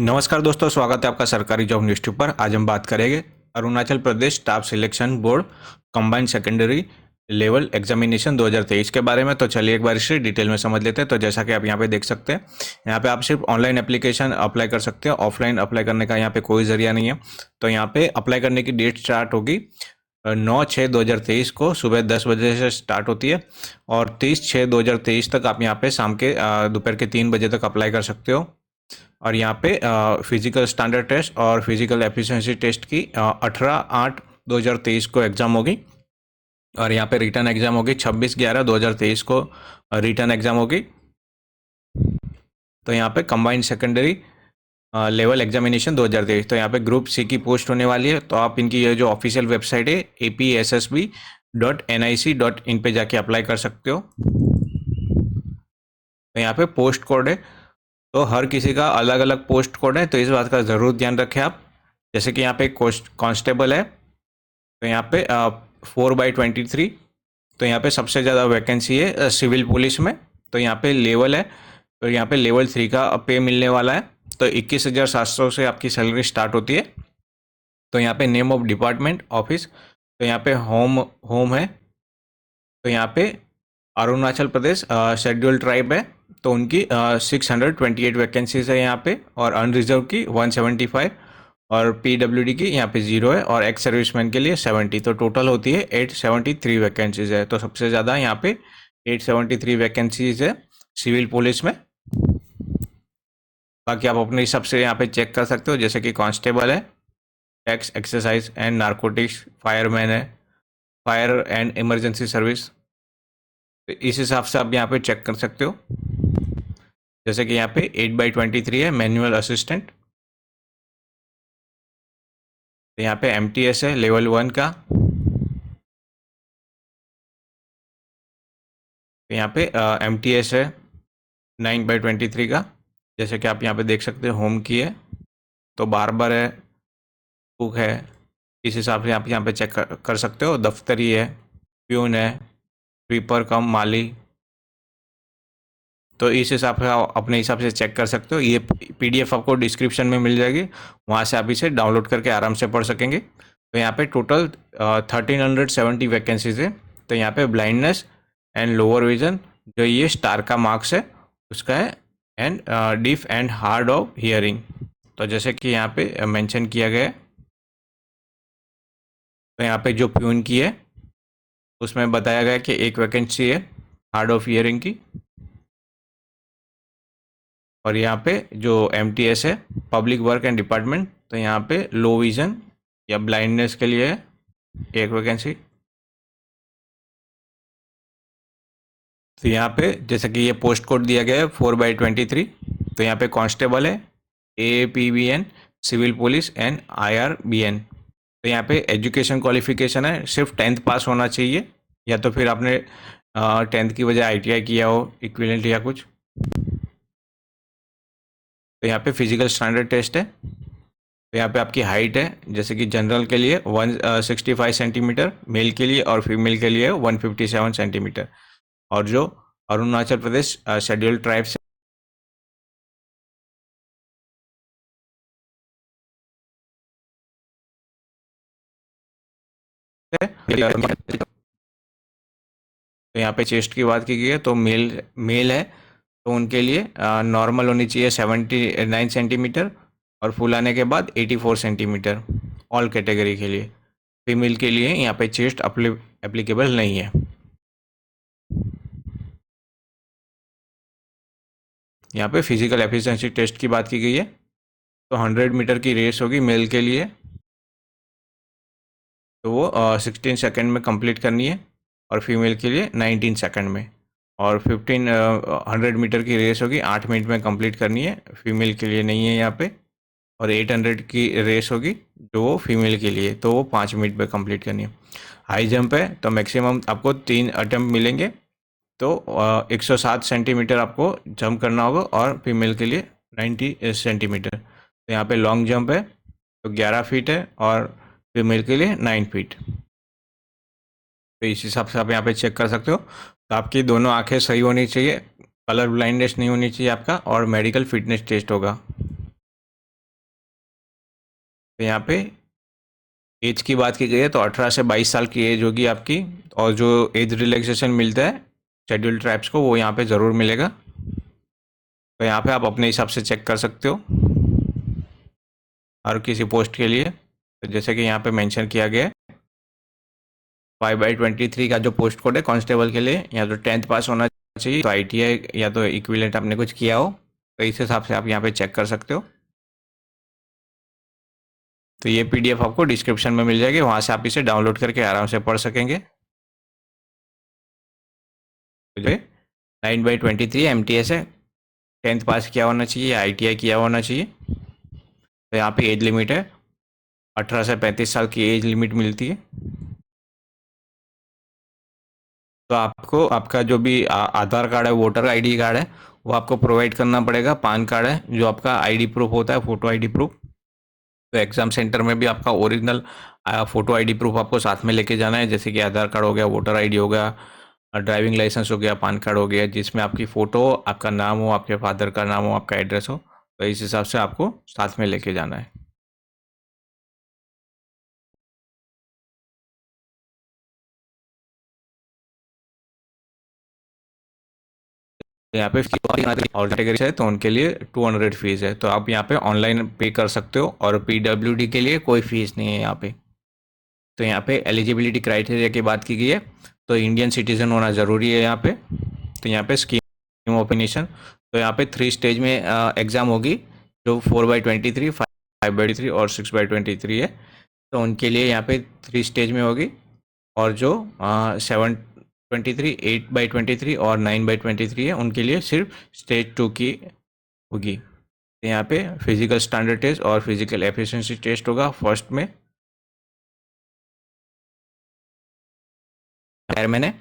नमस्कार दोस्तों, स्वागत है आपका सरकारी जॉब न्यूज़ ट्यूब पर। आज हम बात करेंगे Arunachal Pradesh staff selection board combined secondary level examination 2023 के बारे में। तो चलिए एक बार इसे डिटेल में समझ लेते हैं। तो जैसा कि आप यहाँ पे देख सकते हैं, यहाँ पे आप सिर्फ ऑनलाइन एप्लीकेशन अप्लाई कर सकते हैं। ऑफलाइन अप्लाई करने का यहाँ पे कोई जरिया नहीं है। तो यहाँ पे अप्लाई करने की डेट स्टार्ट होगी 9/6/2023 को सुबह 10 बजे से स्टार्ट होती है और 30/6/2023 तक आप यहाँ पे शाम के दोपहर के 3 बजे तक अप्लाई कर सकते हो। और यहाँ पे फिजिकल स्टैंडर्ड टेस्ट और फिजिकल एफिशिएंसी टेस्ट की 18/8/2023 को एग्ज़ाम होगी। और यहाँ पे रिटर्न एग्ज़ाम होगी 26/11/2023 को रिटर्न एग्ज़ाम होगी। तो यहाँ पे कंबाइंड सेकेंडरी लेवल एग्जामिनेशन 2023। तो यहाँ पे ग्रुप सी की पोस्ट होने वाली है। तो आप इनकी ये जो ऑफिशियल वेबसाइट है apssb.nic.in पे जाके अप्लाई कर सकते हो। तो यहाँ पे पोस्ट कोड है, तो हर किसी का अलग अलग पोस्ट कोड है, तो इस बात का ज़रूर ध्यान रखें आप। जैसे कि यहाँ पे कांस्टेबल है, तो यहाँ पे 4/23। तो यहाँ पे सबसे ज़्यादा वैकेंसी है सिविल पुलिस में। तो यहाँ पे लेवल है, तो यहाँ पे लेवल 3 का पे मिलने वाला है। तो 21,700 से आपकी सैलरी स्टार्ट होती है। तो यहाँ पे नेम ऑफ डिपार्टमेंट ऑफिस, तो यहाँ पे होम है। तो यहाँ पे अरुणाचल प्रदेश शेड्यूल्ड ट्राइब है, तो उनकी 628 वैकेंसीज है यहाँ पे, और अनरिजर्व की 175, और पीडब्ल्यूडी की यहाँ पे 0 है, और एक्स सर्विसमैन के लिए 70। तो टोटल होती है 873 वैकेंसीज है। तो सबसे ज़्यादा यहाँ पे 873 वैकेंसीज है सिविल पुलिस में। बाकी आप अपने हिसाब से यहाँ पे चेक कर सकते हो, जैसे कि कांस्टेबल है, tax exercise and narcotics, fireman है, फायर एंड इमरजेंसी सर्विस। तो इस हिसाब से आप यहाँ पे चेक कर सकते हो। जैसे कि यहाँ पे 8/23 है मैनुअल असिस्टेंट। तो यहाँ पे एमटीएस है लेवल 1 का। तो यहाँ पे एमटीएस है 9/23 का। जैसे कि आप यहाँ पे देख सकते हो, होम की है, तो बार्बर है, कुक है। इस हिसाब से आप यहाँ पे चेक कर सकते हो। दफ्तरी है, प्यून है, स्वीपर कम माली। तो इस हिसाब से आप अपने हिसाब से चेक कर सकते हो। ये पीडीएफ आपको डिस्क्रिप्शन में मिल जाएगी, वहाँ से आप इसे डाउनलोड करके आराम से पढ़ सकेंगे। तो यहाँ पे टोटल 1370 वैकेंसीज है। तो यहाँ पे ब्लाइंडनेस एंड लोअर विजन, जो ये स्टार का मार्क्स है उसका है, and deaf and hard of hearing. तो जैसे कि यहाँ पे मेंशन किया गया है। तो यहाँ पे जो प्यून की है उसमें बताया गया कि एक वैकेंसी है हार्ड ऑफ हियरिंग की। और यहाँ पे जो एमटीएस है पब्लिक वर्क एंड डिपार्टमेंट, तो यहाँ पे लो विजन या ब्लाइंडनेस के लिए है एक वैकेंसी। तो यहाँ पे जैसे कि ये पोस्ट कोड दिया गया है 4/23। तो यहाँ पे कांस्टेबल है, AAPBN, civil police and IRBN। तो यहाँ पे एजुकेशन क्वालिफिकेशन है, सिर्फ 10th पास होना चाहिए, या तो फिर आपने 10th की वजह ITI किया हो इक्विवेलेंट या कुछ। तो यहाँ पे फिजिकल स्टैंडर्ड टेस्ट है। तो यहाँ पे आपकी हाइट है, जैसे कि जनरल के लिए 165 सेंटीमीटर मेल के लिए, और फीमेल के लिए 157 सेंटीमीटर। और जो अरुणाचल प्रदेश शेड्यूल्ड ट्राइब से तो यहाँ पे चेस्ट की बात की गई है, तो मेल है, तो उनके लिए नॉर्मल होनी चाहिए 79 सेंटीमीटर, और फुलाने के बाद 84 सेंटीमीटर ऑल कैटेगरी के लिए। फीमेल के लिए यहाँ पे चेस्ट एप्लीकेबल नहीं है। यहाँ पे फिजिकल एफिशिएंसी टेस्ट की बात की गई है, तो 100 मीटर की रेस होगी मेल के लिए, तो वो 16 सेकंड में कंप्लीट करनी है, और फीमेल के लिए 19 सेकंड में। और 100 मीटर की रेस होगी 8 मिनट में कंप्लीट करनी है, फीमेल के लिए नहीं है यहाँ पे। और 800 की रेस होगी जो वो फीमेल के लिए, तो वो 5 मिनट में कंप्लीट करनी है। हाई जंप है, तो मैक्सिमम आपको 3 अटेम्प्ट मिलेंगे, तो 107 सेंटीमीटर आपको जंप करना होगा, और फीमेल के लिए 90 सेंटीमीटर। तो यहाँ पे लॉन्ग जंप है, तो 11 फीट है, और फीमेल के लिए 9 फीट। तो इस हिसाब से आप यहाँ पे चेक कर सकते हो। तो आपकी दोनों आंखें सही होनी चाहिए, कलर ब्लाइंडनेस नहीं होनी चाहिए आपका, और मेडिकल फिटनेस टेस्ट होगा। तो यहाँ पे एज की बात की गई है तो 18 से 22 साल की एज होगी आपकी, और जो एज रिलैक्सेशन मिलता है शेड्यूल्ड ट्राइब्स को वो यहाँ पे ज़रूर मिलेगा। तो यहाँ पे आप अपने हिसाब से चेक कर सकते हो हर किसी पोस्ट के लिए। तो जैसे कि यहाँ पे मेंशन किया गया है 5/23 का जो पोस्ट कोड है कांस्टेबल के लिए, या तो 10th पास होना चाहिए, तो ITI या तो इक्विवेलेंट आपने कुछ किया हो, तो इस हिसाब से आप यहाँ पे चेक कर सकते हो। तो ये PDF आपको डिस्क्रिप्शन में मिल जाएगी, वहाँ से आप इसे डाउनलोड करके आराम से पढ़ सकेंगे। 9/23 MTS है, 10th पास किया होना चाहिए, ITI किया होना चाहिए। तो यहाँ पे एज लिमिट है 18 से 35 साल की एज लिमिट मिलती है। तो आपको आपका जो भी आधार कार्ड है, वोटर ID कार्ड है, वो आपको प्रोवाइड करना पड़ेगा। पान कार्ड है जो आपका ID प्रूफ होता है, फोटो ID प्रूफ। तो एग्जाम सेंटर में भी आपका ओरिजिनल फोटो ID प्रूफ आपको साथ में लेके जाना है, जैसे कि आधार कार्ड हो गया, वोटर ID हो गया, ड्राइविंग लाइसेंस हो गया, पान कार्ड हो गया, जिसमें आपकी फ़ोटो, आपका नाम हो, आपके फादर का नाम हो, आपका एड्रेस हो। तो इस हिसाब से आपको साथ में लेके जाना है। तो यहाँ पे और कैटेगरी है तो उनके लिए 200 फीस है, तो आप यहाँ पे ऑनलाइन पे कर सकते हो, और PWD के लिए कोई फीस नहीं है यहाँ पे। तो यहाँ पे एलिजिबिलिटी क्राइटेरिया की बात की गई है, तो इंडियन सिटीजन होना ज़रूरी है यहाँ पे। तो यहाँ पे स्कीम ऑफ एडमिशन, तो यहाँ पे 3 स्टेज में एग्ज़ाम होगी, जो 4/23, 5/23 और 6/23 है। तो उनके लिए यहाँ पे 3 स्टेज में होगी, और जो 7/23, 8/23 और 9/23 है उनके लिए सिर्फ स्टेज 2 की होगी। तो यहाँ पे फिजिकल स्टैंडर्ड टेस्ट और फिजिकल एफिशिएंसी टेस्ट होगा फर्स्ट में, फायरमैन है।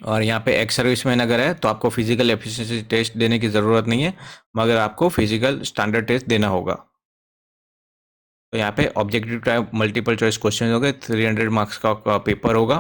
और यहाँ पे एक्स सर्विसमैन अगर है तो आपको फिजिकल एफिशिएंसी टेस्ट देने की ज़रूरत नहीं है, मगर आपको फिजिकल स्टैंडर्ड टेस्ट देना होगा। तो यहाँ पे objective type multiple choice question हो गए, 300 मार्क्स का पेपर होगा।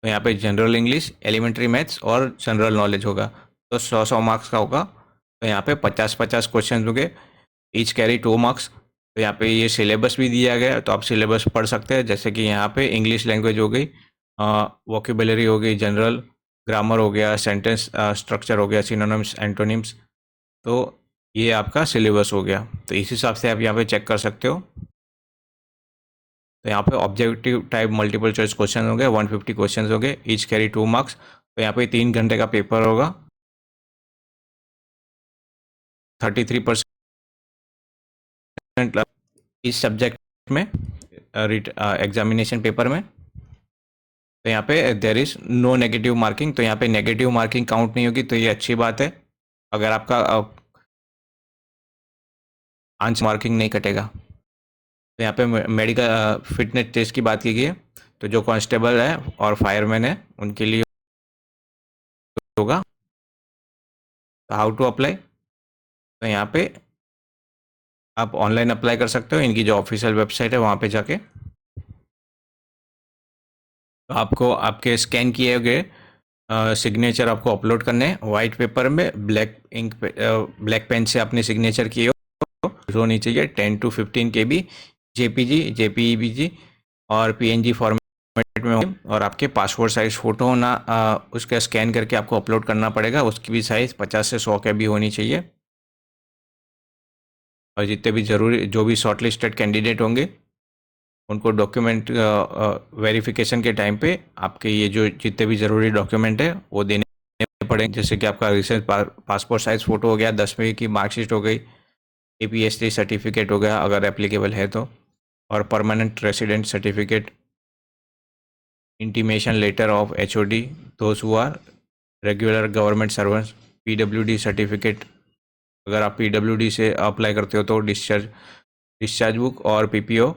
तो यहाँ पे जनरल इंग्लिश, एलिमेंट्री मैथ्स और जनरल नॉलेज होगा, तो 100 मार्क्स का होगा। तो यहाँ पे 50-50 क्वेश्चन हो गए, ईच कैरी 2 मार्क्स। तो यहाँ पे ये सिलेबस भी दिया गया है, तो आप सिलेबस पढ़ सकते हैं, जैसे कि यहाँ पे इंग्लिश लैंग्वेज हो गई, वोकेबलरी हो गई, जनरल ग्रामर हो गया, सेंटेंस स्ट्रक्चर हो गया, सिनोनिम्स, एंटोनिम्स। तो ये आपका सिलेबस हो गया, तो इस हिसाब से आप यहाँ पे चेक कर सकते हो। तो यहाँ पे objective type multiple choice question हो गए, 150 क्वेश्चन हो गए, ईच कैरी 2 मार्क्स। तो यहाँ पे 3 घंटे का पेपर होगा, 33% इस सब्जेक्ट में एग्जामिनेशन पेपर में। तो यहाँ पे there is no negative marking, तो यहाँ पे नेगेटिव मार्किंग काउंट नहीं होगी, तो ये अच्छी बात है। अगर आपका आंसर मार्किंग नहीं कटेगा। तो यहाँ पे मेडिकल फिटनेस टेस्ट की बात की गई है, तो जो कांस्टेबल है और फायरमैन है उनके लिए होगा। तो हाउ टू अप्लाई, तो यहाँ पे आप ऑनलाइन अप्लाई कर सकते हो, इनकी जो ऑफिशियल वेबसाइट है वहाँ पे जाके। तो आपको आपके स्कैन किए गए सिग्नेचर आपको अपलोड करने हैं वाइट पेपर में, ब्लैक इंक पे, ब्लैक पेन से अपने सिग्नेचर किए होनी चाहिए, 10 to 15 KB JPG, JPEG और PNG फॉर्मेट में हो, और आपके पासपोर्ट साइज फ़ोटो होना, उसका स्कैन करके आपको अपलोड करना पड़ेगा, उसकी भी साइज़ 50 से 100 KB होनी चाहिए। और जितने भी ज़रूरी जो भी शॉर्ट लिस्टेड कैंडिडेट होंगे उनको डॉक्यूमेंट वेरिफिकेशन के टाइम पे आपके ये जो जितने भी ज़रूरी डॉक्यूमेंट है वो देने पड़ेंगे, जैसे कि आपका रिसेंट पासपोर्ट साइज़ फ़ोटो हो गया, 10वीं की मार्कशीट हो गई, APST सर्टिफिकेट हो गया अगर एप्लीकेबल है तो, और permanent resident certificate, intimation letter of HOD those who are regular government servants, PWD certificate, अगर आप PWD से अप्लाई करते हो तो डिस्चार्ज बुक और PPO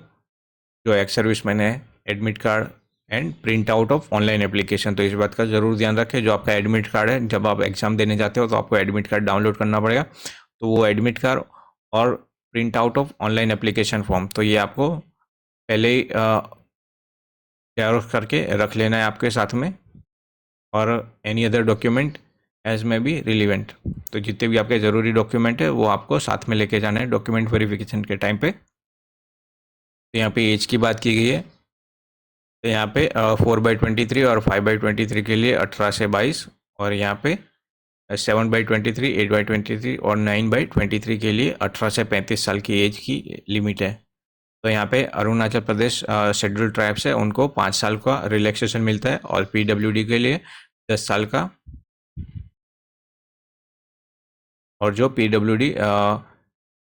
जो एक्स सर्विसमैन है, admit card and print out of online application. तो इस बात का ज़रूर ध्यान रखें, जो आपका एडमिट कार्ड है, जब आप एग्ज़ाम देने जाते हो तो आपको एडमिट कार्ड डाउनलोड करना पड़ेगा, तो वो एडमिट कार्ड और print out of online application form, तो ये आपको पहले ही तैयार करके रख लेना है आपके साथ में। और एनी अदर डॉक्यूमेंट एज में बी रिलीवेंट। तो जितने भी आपके ज़रूरी डॉक्यूमेंट है वो आपको साथ में लेके जाना है डॉक्यूमेंट वेरिफिकेशन के टाइम पे। तो यहाँ पे एज की बात की गई है, तो यहाँ पे 4/23 और 5/23 के लिए 18 से 22, और यहाँ पे 7/23, 8/23 और 9/23 के लिए 18 से 35 साल की एज की लिमिट है। तो यहाँ पे अरुणाचल प्रदेश शेड्यूल्ड ट्राइब्स है, उनको 5 साल का रिलैक्सेशन मिलता है, और पीडब्ल्यूडी के लिए 10 साल का, और जो पीडब्ल्यूडी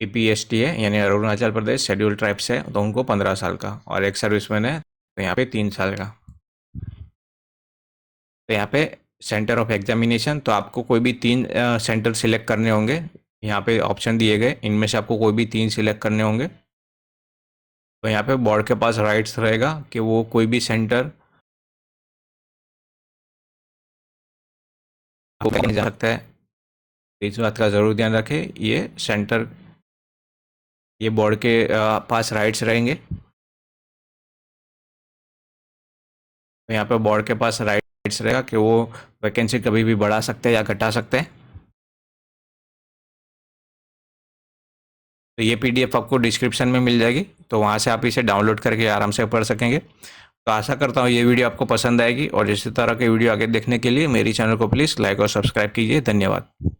पीपीएसटी है यानी अरुणाचल प्रदेश शेड्यूल्ड ट्राइब्स है, तो उनको 15 साल का, और एक सर्विसमैन है तो यहाँ पे 3 साल का। तो यहाँ पे सेंटर ऑफ एग्जामिनेशन, तो आपको कोई भी 3 सेंटर सिलेक्ट करने होंगे। यहाँ पे ऑप्शन दिए गए, इनमें से आपको कोई भी 3 सिलेक्ट करने होंगे। तो यहाँ पे बोर्ड के पास राइट्स रहेगा कि वो कोई भी सेंटर आपको जा सकता है। तो इस बात का ज़रूर ध्यान रखें, ये सेंटर, ये बोर्ड के पास राइट्स रहेंगे। तो यहाँ पे बोर्ड के पास राइट्स रहेगा कि वो वैकेंसी कभी भी बढ़ा सकते हैं या घटा सकते हैं। तो ये पीडीएफ आपको डिस्क्रिप्शन में मिल जाएगी, तो वहाँ से आप इसे डाउनलोड करके आराम से पढ़ सकेंगे। तो आशा करता हूँ ये वीडियो आपको पसंद आएगी, और इसी तरह के वीडियो आगे देखने के लिए मेरी चैनल को प्लीज़ लाइक और सब्सक्राइब कीजिए। धन्यवाद।